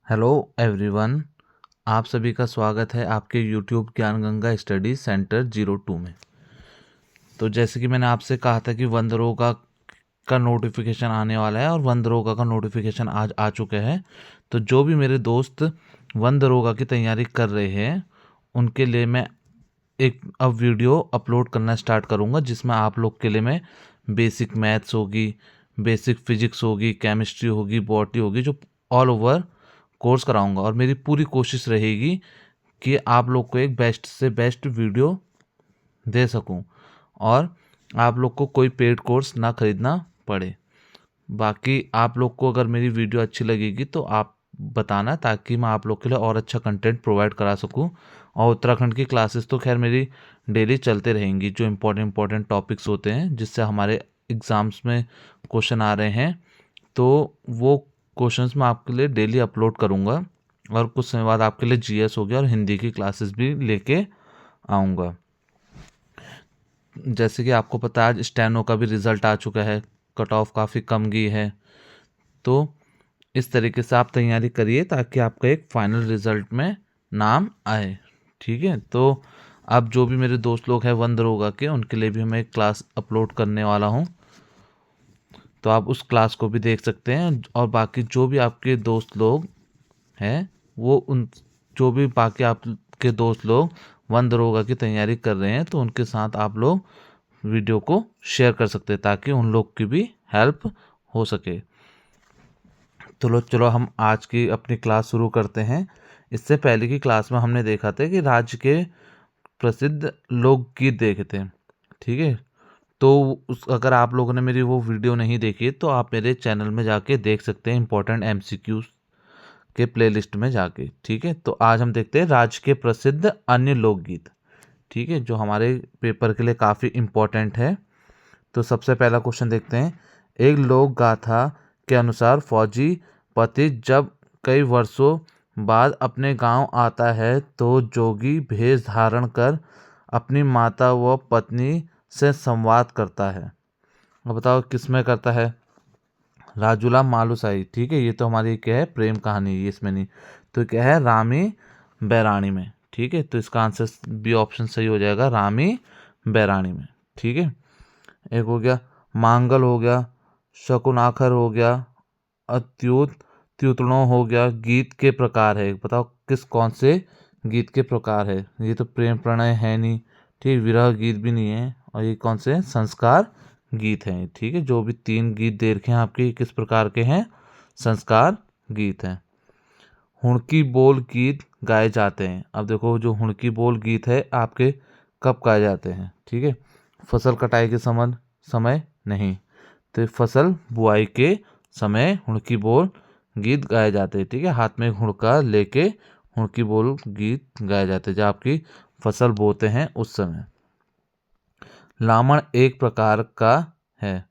Hello everyone. आप सभी का स्वागत है आपके यूट्यूब ज्ञान गंगा स्टडी सेंटर 02 में। तो जैसे कि मैंने आपसे कहा था कि वन दरोगा का नोटिफिकेशन आने वाला है और वन दरोगा का नोटिफिकेशन आज आ चुका है। तो जो भी मेरे दोस्त वन दरोगा की तैयारी कर रहे हैं उनके लिए मैं एक अब वीडियो अपलोड करना स्टार्ट करूंगा, जिसमें आप लोग के लिए मैं बेसिक मैथ्स होगी, बेसिक फिजिक्स होगी, केमिस्ट्री होगी, बॉटनी होगी, जो ऑल ओवर कोर्स कराऊंगा। और मेरी पूरी कोशिश रहेगी कि आप लोग को एक बेस्ट से बेस्ट वीडियो दे सकूं और आप लोग को कोई पेड कोर्स ना खरीदना पड़े। बाकी आप लोग को अगर मेरी वीडियो अच्छी लगेगी तो आप बताना, ताकि मैं आप लोग के लिए और अच्छा कंटेंट प्रोवाइड करा सकूं। और उत्तराखंड की क्लासेस तो खैर मेरी डेली चलते रहेंगी, जो इम्पोर्टेंट टॉपिक्स होते हैं जिससे हमारे एग्ज़ाम्स में क्वेश्चन आ रहे हैं, तो वो क्वेश्चंस मैं आपके लिए डेली अपलोड करूँगा। और कुछ समय बाद आपके लिए जीएस हो गया और हिंदी की क्लासेस भी लेके आऊँगा। जैसे कि आपको पता है आज स्टेनो का भी रिज़ल्ट आ चुका है, कट ऑफ काफ़ी कम गई है। तो इस तरीके से आप तैयारी करिए ताकि आपका एक फाइनल रिज़ल्ट में नाम आए। ठीक है, तो अब जो भी मेरे दोस्त लोग हैं वन दरोगा के, उनके लिए भी मैं एक क्लास अपलोड करने वाला हूँ, तो आप उस क्लास को भी देख सकते हैं। और बाकी जो भी आपके दोस्त लोग हैं, वो उन जो भी बाकी आपके दोस्त लोग वन दरोगा की तैयारी कर रहे हैं, तो उनके साथ आप लोग वीडियो को शेयर कर सकते हैं ताकि उन लोग की भी हेल्प हो सके। चलो चलो हम आज की अपनी क्लास शुरू करते हैं। इससे पहले की क्लास में हमने देखा था कि राज्य के प्रसिद्ध लोकगीत देखे थे। ठीक है, तो उस अगर आप लोगों ने मेरी वो वीडियो नहीं देखी तो आप मेरे चैनल में जाके देख सकते हैं, इंपॉर्टेंट एमसीक्यूज के प्लेलिस्ट में जाके। ठीक है, तो आज हम देखते हैं राज्य के प्रसिद्ध अन्य लोकगीत। ठीक है, जो हमारे पेपर के लिए काफ़ी इम्पोर्टेंट है। तो सबसे पहला क्वेश्चन देखते हैं। एक लोक गाथा के अनुसार फौजी पति जब कई वर्षों बाद अपने गांव आता है तो जोगी भेष धारण कर अपनी माता व पत्नी से संवाद करता है। अब बताओ किस में करता है? राजूला मालुसाई। ठीक है, ये तो हमारी क्या है, प्रेम कहानी, ये इसमें नहीं। तो क्या है, रामी बैरानी में। ठीक है, तो इसका आंसर बी ऑप्शन सही हो जाएगा, रामी बैरानी में। ठीक है, एक हो गया मांगल, हो गया शकुनाखर, हो गया अत्युत त्युतणो, हो गया। गीत के प्रकार है, बताओ किस कौन से गीत के प्रकार है? ये तो प्रेम प्रणय है नहीं, ठीक, विरह गीत भी नहीं है, और ये कौन से संस्कार गीत हैं। ठीक है, जो भी तीन गीत दे रखे हैं आपके, ये किस प्रकार के हैं? संस्कार गीत हैं। हुड़की बोल गीत गाए जाते हैं। अब देखो, जो हुड़की बोल गीत है आपके कब गाए जाते हैं? ठीक है, फसल कटाई के समय नहीं, तो फसल बुआई के समय हुड़की बोल गीत गाए जाते हैं। ठीक है, हाथ में हुड़का लेके हुड़की बोल गीत गाए जाते हैं जब आपकी फसल बोते हैं उस समय। लामण एक प्रकार का है।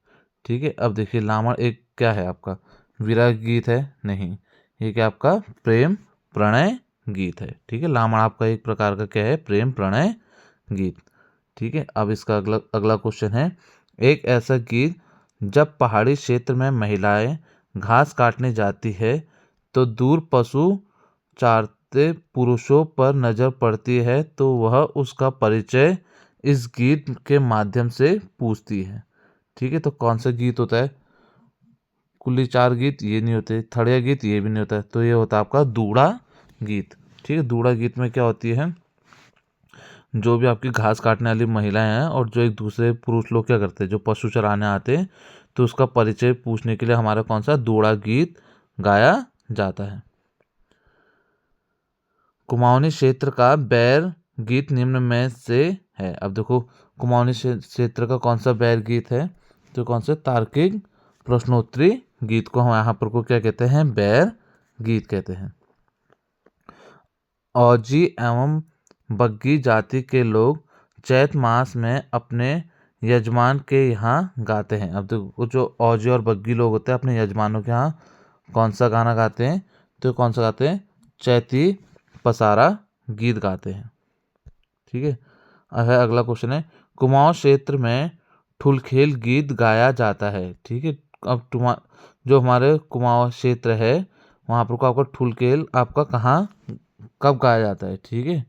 ठीक है, अब देखिए लामण एक क्या है आपका? विरह गीत है? नहीं, ये क्या आपका प्रेम प्रणय गीत है। ठीक है, लामण आपका एक प्रकार का क्या है? प्रेम प्रणय गीत। ठीक है, अब इसका अगला अगला क्वेश्चन है। एक ऐसा गीत जब पहाड़ी क्षेत्र में महिलाएं घास काटने जाती है तो दूर पशु चारते पुरुषों पर नजर पड़ती है, तो वह उसका परिचय इस गीत के माध्यम से पूछती है। ठीक है, तो कौन सा गीत होता है? कुल्ली चार गीत ये नहीं होते, थड़िया गीत ये भी नहीं होता है, तो ये होता है आपका दूड़ा गीत। ठीक है, दूड़ा गीत में क्या होती है, जो भी आपकी घास काटने वाली महिलाएं हैं और जो एक दूसरे पुरुष लोग क्या करते हैं, जो पशु चराने आते हैं, तो उसका परिचय पूछने के लिए हमारा कौन सा दूड़ा गीत गाया जाता है। कुमाऊनी क्षेत्र का बैर गीत निम्न में से है। अब देखो, कुमाऊनी क्षेत्र का कौन सा बैर गीत है? तो कौन सा तार्किक प्रश्नोत्तरी गीत को हम यहाँ पर को क्या कहते हैं? बैर गीत कहते हैं। औजी एवं बग्गी जाति के लोग चैत मास में अपने यजमान के यहाँ गाते हैं। अब देखो, जो औजी और बग्गी लोग होते हैं अपने यजमानों के यहाँ कौन सा गाना गाते हैं? तो कौन सा गाते हैं? चैती पसारा गीत गाते हैं। ठीक है, अगला क्वेश्चन है। कुमाऊं क्षेत्र में ठुलखेल गीत गाया जाता है। ठीक है, अब जो हमारे कुमाऊं क्षेत्र है वहाँ पर को आपका ठुलकेल आपका कहाँ कब गाया जाता है, ठीक है।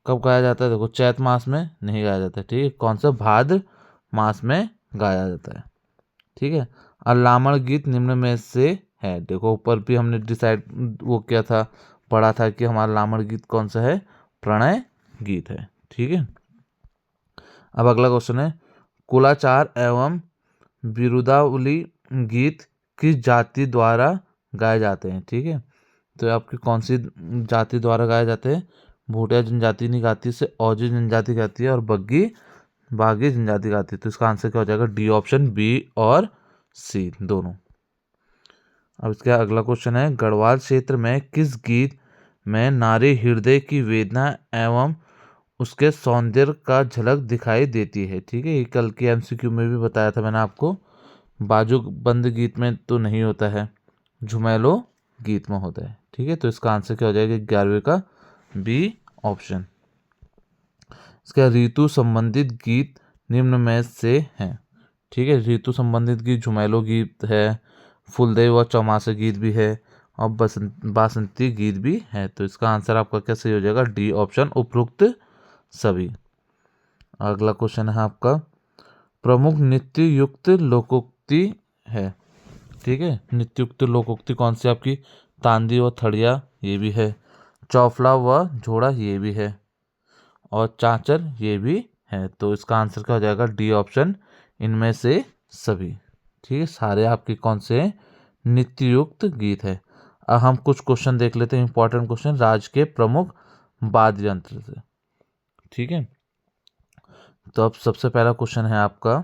कब गाया जाता है, देखो चैत मास में नहीं गाया जाता है, ठीक है। कौन सा, भाद्र मास में गाया जाता है, ठीक है। अल्लामड़ गीत निम्न में से है, देखो ऊपर भी हमने डिसाइड वो किया था, पढ़ा था कि हमारा लामड़ गीत कौन सा है, प्रणय गीत है, ठीक है। अब अगला क्वेश्चन है, कुलाचार एवं बिरुदावली गीत किस जाति द्वारा गाए जाते हैं, ठीक है। तो आपकी कौन सी जाति द्वारा गाए जाते हैं, भूटिया जनजाति नहीं गाती, से औजी जनजाति गाती है और बग्गी बागी जनजाति गाती है। तो इसका आंसर क्या हो जाएगा, डी ऑप्शन, बी और सी दोनों। अब इसका अगला क्वेश्चन है, गढ़वाल क्षेत्र में किस गीत में नारी हृदय की वेदना एवं उसके सौंदर्य का झलक दिखाई देती है, ठीक है। ये कल के एमसीक्यू में भी बताया था मैंने आपको। बाजू बंद गीत में तो नहीं होता है, झुमैलो गीत में होता है, ठीक है। तो इसका आंसर क्या हो जाएगा 11वें का, बी ऑप्शन। इसका ऋतु संबंधित गीत निम्न में से हैं, ठीक है। ऋतु संबंधित गीत झुमैलो गीत है, फुलदेव व चौमासे गीत भी है और बासंती गीत भी है। तो इसका आंसर आपका क्या सही हो जाएगा, डी ऑप्शन, उपरोक्त सभी। अगला क्वेश्चन है आपका, प्रमुख नित्य युक्त लोकोक्ति है, ठीक है। नित्य युक्त लोकोक्ति कौन सी आपकी, तांदी व थड़िया ये भी है, चौफला व झोड़ा ये भी है और चाचर ये भी है। तो इसका आंसर क्या हो जाएगा, डी ऑप्शन, इनमें से सभी, ठीक है। सारे आपके कौन से नित्य युक्त गीत है। अब हम कुछ क्वेश्चन देख लेते हैं, इंपॉर्टेंट क्वेश्चन, राज्य के प्रमुख वाद्य यंत्र से, ठीक है। तो अब सबसे पहला क्वेश्चन है आपका,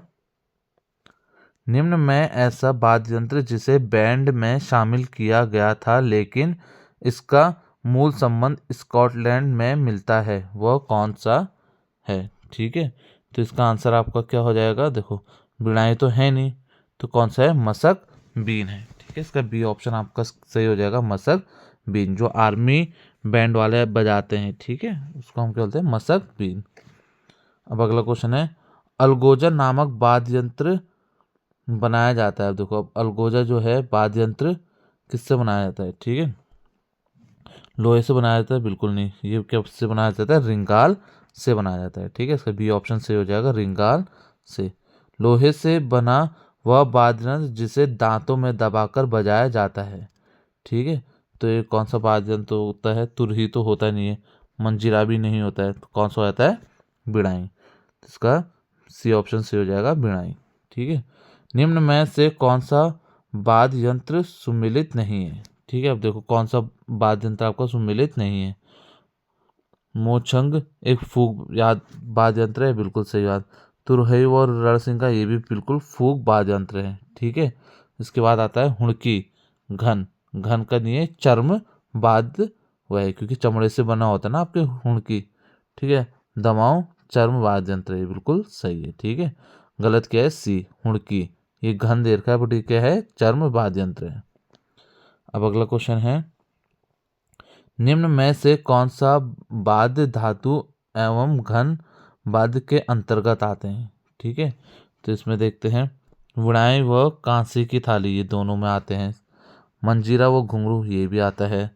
निम्न में ऐसा वाद्य यंत्र जिसे बैंड में शामिल किया गया था लेकिन इसका मूल संबंध स्कॉटलैंड में मिलता है, वह कौन सा है, ठीक है। तो इसका आंसर आपका क्या हो जाएगा, देखो बिनाई तो है नहीं, तो कौन सा है, मसक बीन है, ठीक है। इसका बी ऑप्शन आपका सही हो जाएगा, मसक बीन, जो आर्मी बैंड वाले बजाते हैं, ठीक है, उसको हम क्या बोलते हैं, मसक बीन। अब अगला क्वेश्चन है, अलगोजा नामक वाद्य यंत्र बनाया जाता है। देखो अब अलगोजा जो है वाद्य यंत्र किससे बनाया जाता है, ठीक है। लोहे से बनाया जाता है, बिल्कुल नहीं, ये क्या से बनाया जाता है, रिंगाल से बनाया जाता है, ठीक है। इसका बी ऑप्शन से हो जाएगा, रिंगाल से। लोहे से बना वह वाद्य यंत्र जिसे दांतों में दबाकर बजाया जाता है, ठीक है। तो ये कौन सा वाद्य यंत्र होता है, तुरही तो होता नहीं है, मंजीरा भी नहीं होता है, तो कौन सा होता है, बिड़ाई। इसका सी ऑप्शन से हो जाएगा, बिड़ाई, ठीक है। निम्न में से कौन सा वाद्य यंत्र सुमिलित नहीं है, ठीक है। अब देखो कौन सा वाद्य यंत्र आपका सुमिलित नहीं है, मोचंग एक फूक याद वाद्य यंत्र है, बिल्कुल सही बात। तुरही और रणसिंगा ये भी बिल्कुल फूक वाद्य यंत्र है, ठीक है। इसके बाद आता है हुड़की, घन, घन का नहीं है, चर्म वाद्य वह है, क्योंकि चमड़े से बना होता है ना आपके हुड़की, ठीक है। दमाऊ चर्म वाद्य यंत्र है, बिल्कुल सही है, ठीक है। गलत क्या है, सी हुड़की, ये घन दे रखा है बट ये क्या है, चर्म वाद्य यंत्र है। अब अगला क्वेश्चन है, निम्न में से कौन सा वाद्य धातु एवं घन वाद्य के अंतर्गत आते हैं, ठीक है। तो इसमें देखते हैं, विणाई व कांसे की थाली ये दोनों में आते हैं, मंजीरा व घुंघरू ये भी आता है,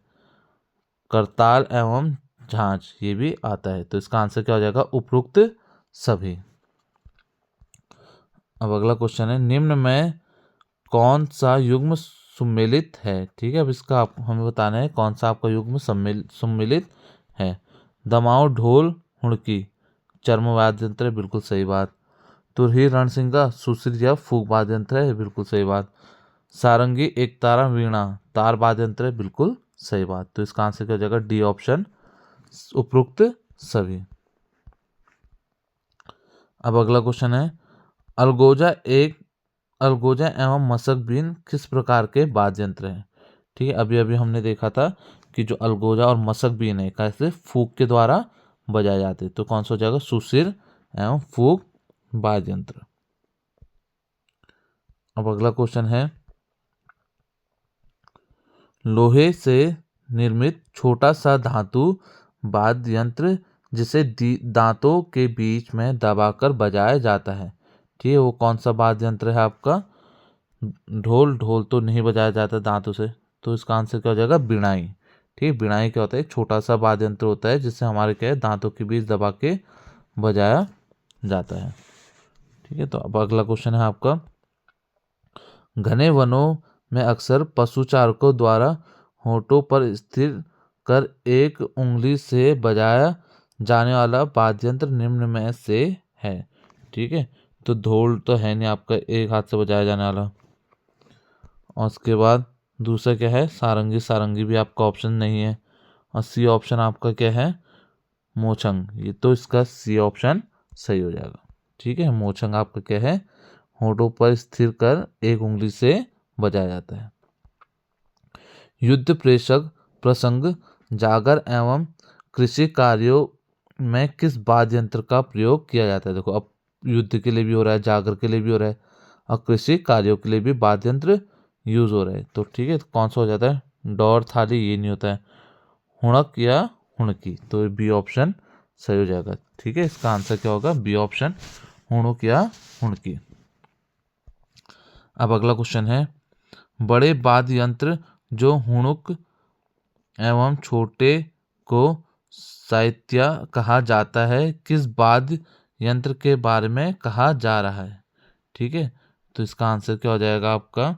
करताल एवं झांझ ये भी आता है। तो इसका आंसर क्या हो जाएगा, उपरोक्त सभी। अब अगला क्वेश्चन है, निम्न में कौन सा युग्म सम्मिलित है, ठीक है। अब इसका आप हमें बताना है कौन सा आपका युग्म सम्मिलित है। दमाऊ ढोल हुड़की चर्म वाद्य यंत्र है, बिल्कुल सही बात। तुरही रणसिंगा सुश्री या फूक वाद्य यंत्र है, बिल्कुल सही बात। सारंगी एक तारा वीणा तार वाद्य यंत्र है, बिल्कुल सही बात। तो इसका आंसर क्या हो जाएगा, डी ऑप्शन, उपरोक्त सभी। अब अगला क्वेश्चन है, अलगोजा एवं मसक बीन किस प्रकार के वाद्य यंत्र हैं, ठीक है। अभी अभी हमने देखा था कि जो अलगोजा और मसक बीन है कैसे फूक के द्वारा बजाए जाते हैं, तो कौन सा हो जाएगा, सुशिर एवं फूक वाद्य यंत्र। अब अगला क्वेश्चन है, लोहे से निर्मित छोटा सा धातु वाद्य यंत्र जिसे दांतों के बीच में दबाकर बजाया जाता है, ठीक है, वो कौन सा वाद्य यंत्र है आपका, ढोल, ढोल तो नहीं बजाया जाता दांतों से, तो इसका आंसर क्या हो जाएगा, बिणाई। ठीक है, बिणाई क्या होता है, एक छोटा सा वाद्य यंत्र होता है जिससे हमारे क्या है दांतों के बीच दबा के बजाया जाता है। ठीक है, तो अब अगला क्वेश्चन है आपका, घने वनों में अक्सर पशुचारकों द्वारा होठों पर स्थिर कर एक उंगली से बजाया जाने वाला वाद्य यंत्र निम्न में से है। ठीक है, तो ढोल तो है नहीं आपका एक हाथ से बजाया जाने वाला, और उसके बाद दूसरा क्या है, सारंगी। सारंगी भी आपका ऑप्शन नहीं है, और सी ऑप्शन आपका क्या है, मोचंग। ये तो इसका सी ऑप्शन सही हो जाएगा। ठीक है, मोचंग आपका क्या है, होठों पर स्थिर कर एक उंगली से बजाया जाता है। युद्ध प्रेषक प्रसंग, जागर एवं कृषि कार्यों में किस वाद्य यंत्र का प्रयोग किया जाता है। देखो, अब युद्ध के लिए भी हो रहा है, जागर के लिए भी हो रहा है, और कृषि कार्यों के लिए भी वाद्य यंत्र यूज हो रहा है। तो ठीक है, तो कौन सा हो जाता है, डौर थाली ये नहीं होता है, हुणक या हुणकी, तो बी ऑप्शन सही हो जाएगा। ठीक है, इसका आंसर क्या होगा, बी ऑप्शन, हुणुक या हुणकी। अब अगला क्वेश्चन है, बड़े वाद्य यंत्र जो हुणुक एवं छोटे को साहित्य कहा जाता है, किस वाद्य यंत्र के बारे में कहा जा रहा है। ठीक है, तो इसका आंसर क्या हो जाएगा आपका,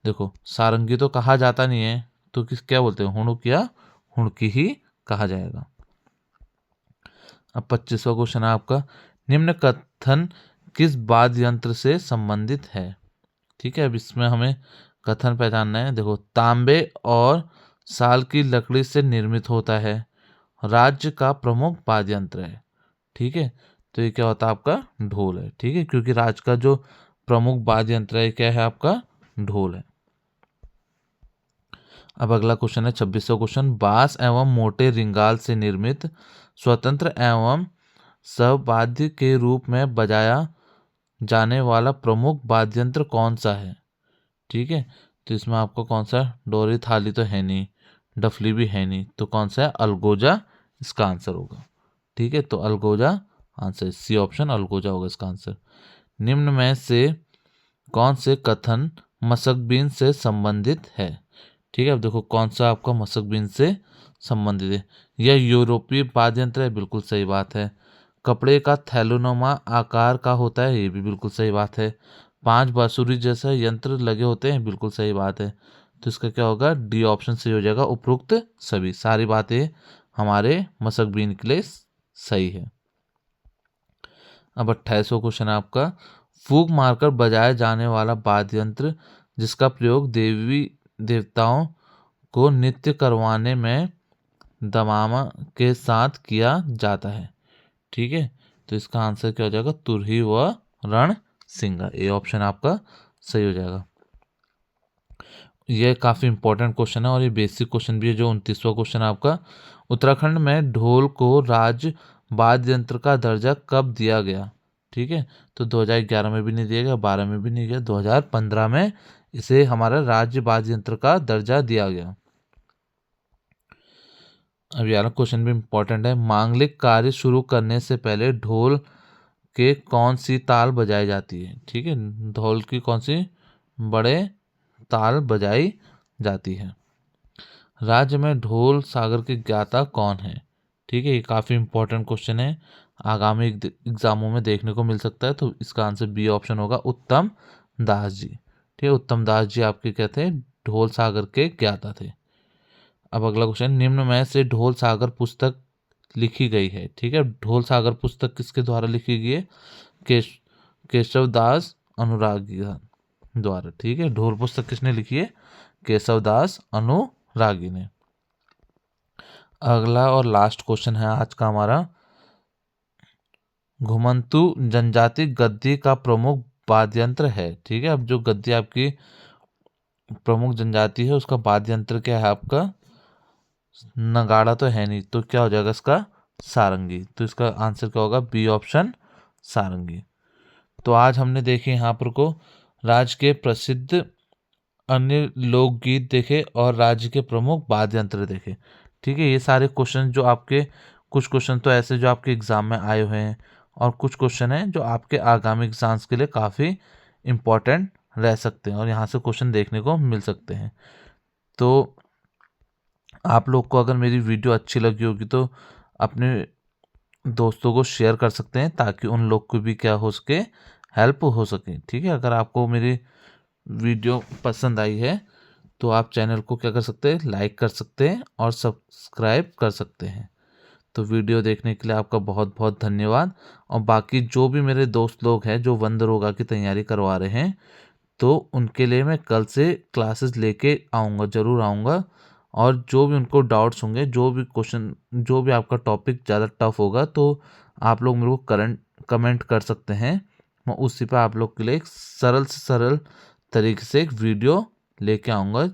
देखो सारंगी तो कहा जाता नहीं है, तो किस क्या बोलते हैं, हुणुक या हुणकी ही कहा जाएगा। अब 25वां क्वेश्चन है आपका, निम्न कथन किस वाद्य यंत्र से संबंधित है। ठीक है, अब इसमें हमें कथन पहचानना है। देखो, तांबे और साल की लकड़ी से निर्मित होता है, राज्य का प्रमुख वाद्य यंत्र है। ठीक है, तो ये क्या होता है आपका, ढोल है। ठीक है, क्योंकि राज्य का जो प्रमुख वाद्य यंत्र है क्या है आपका, ढोल है। अब अगला क्वेश्चन है 26वां क्वेश्चन, बांस एवं मोटे रिंगाल से निर्मित स्वतंत्र एवं सहवाद्य के रूप में बजाया जाने वाला प्रमुख वाद्य यंत्र कौन सा है। ठीक है, तो इसमें आपको कौन सा, डोरी थाली तो है नहीं, डफली भी है नहीं, तो कौन सा है, अलगोजा इसका आंसर होगा। ठीक है, तो अलगोजा आंसर, सी ऑप्शन अलगोजा होगा इसका आंसर। निम्न में से कौन से कथन मशकबीन से संबंधित है। ठीक है, अब देखो कौन सा आपका मशकबीन से संबंधित है, यह यूरोपीय वाद्य यंत्र है, बिल्कुल सही बात है। कपड़े का थैलोनुमा आकार का होता है, ये भी बिल्कुल सही बात है। 5 बांसुरी जैसा यंत्र लगे होते हैं, बिल्कुल सही बात है। तो इसका क्या होगा, डी ऑप्शन सही हो जाएगा, उपरोक्त सभी, सारी बातें हमारे मशकबीन के लिए सही है। अब 28वां क्वेश्चन है आपका, फूंक मारकर बजाया जाने वाला वाद्य यंत्र जिसका प्रयोग देवी देवताओं को नृत्य करवाने में दमामा के साथ किया जाता है। ठीक है, तो इसका आंसर क्या हो जाएगा, तुरही व रण सिंगा, ए ऑप्शन आपका सही हो जाएगा। यह काफ़ी इंपॉर्टेंट क्वेश्चन है और ये बेसिक क्वेश्चन भी है। जो 29वां क्वेश्चन है आपका, उत्तराखंड में ढोल को राज्य वाद्य यंत्र का दर्जा कब दिया गया। ठीक है, तो 2011 में भी नहीं दिया गया, 12 में भी नहीं गया, 2015 में इसे हमारा राज्य वाद्य यंत्र का दर्जा दिया गया। अब यार क्वेश्चन भी इंपॉर्टेंट है, मांगलिक कार्य शुरू करने से पहले ढोल के कौन सी ताल बजाई जाती है। ठीक है, ढोल की कौन सी बड़े ताल बजाई जाती है। राज्य में ढोल सागर के ज्ञाता कौन है। ठीक है, ये काफ़ी इंपॉर्टेंट क्वेश्चन है, आगामी एग्जामों में देखने को मिल सकता है, तो इसका आंसर बी ऑप्शन होगा, उत्तम दास जी। ठीक है, उत्तम दास जी आपके क्या थे, ढोल सागर के ज्ञाता थे। अब अगला क्वेश्चन, निम्न में से ढोल सागर पुस्तक लिखी गई है। ठीक है, ढोल सागर पुस्तक किसके द्वारा लिखी गई है, केशव दास अनुरागी द्वारा। ठीक है, ढोल पुस्तक किसने लिखी है, केशव दास अनुरागी ने। अगला और लास्ट क्वेश्चन है आज का हमारा, घुमंतु जनजाति गद्दी का प्रमुख वाद्य यंत्र है। ठीक है, अब जो गद्दी आपकी प्रमुख जनजाति है उसका वाद्य यंत्र क्या है आपका, नगाड़ा तो है नहीं, तो क्या हो जाएगा इसका, सारंगी। तो इसका आंसर क्या होगा, बी ऑप्शन सारंगी। तो आज हमने देखे यहाँ पर को राज्य के प्रसिद्ध अन्य लोकगीत देखे और राज्य के प्रमुख वाद्य यंत्र देखे। ठीक है, ये सारे क्वेश्चन जो आपके, कुछ क्वेश्चन तो ऐसे जो आपके एग्जाम में आए हुए हैं और कुछ क्वेश्चन हैं जो आपके आगामी एग्जाम्स के लिए काफ़ी इम्पोर्टेंट रह सकते हैं और यहाँ से क्वेश्चन देखने को मिल सकते हैं। तो आप लोग को अगर मेरी वीडियो अच्छी लगी होगी तो अपने दोस्तों को शेयर कर सकते हैं, ताकि उन लोग को भी क्या हो सके, हेल्प हो सके। ठीक है, अगर आपको मेरी वीडियो पसंद आई है तो आप चैनल को क्या कर सकते हैं, लाइक कर सकते हैं और सब्सक्राइब कर सकते हैं। तो वीडियो देखने के लिए आपका बहुत बहुत धन्यवाद। और बाकी जो भी मेरे दोस्त लोग हैं जो वन दरोगा की तैयारी करवा रहे हैं, तो उनके लिए मैं कल से क्लासेस लेके आऊँगा, ज़रूर आऊँगा। और जो भी उनको डाउट्स होंगे, जो भी क्वेश्चन, जो भी आपका टॉपिक ज़्यादा टफ होगा, तो आप लोग मेरे को कमेंट कर सकते हैं। मैं उसी पे आप लोग के लिए एक सरल से सरल तरीके से एक वीडियो लेके आऊँगा,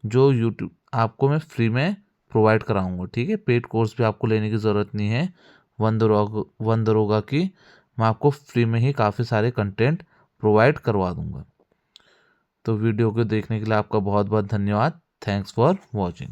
जो यूट्यूब आपको मैं फ्री में प्रोवाइड कराऊँगा। ठीक है, पेड कोर्स भी आपको लेने की ज़रूरत नहीं है। वन दरोगा की मैं आपको फ्री में ही काफ़ी सारे कंटेंट प्रोवाइड करवा दूँगा। तो वीडियो को देखने के लिए आपका बहुत बहुत धन्यवाद। Thanks for watching.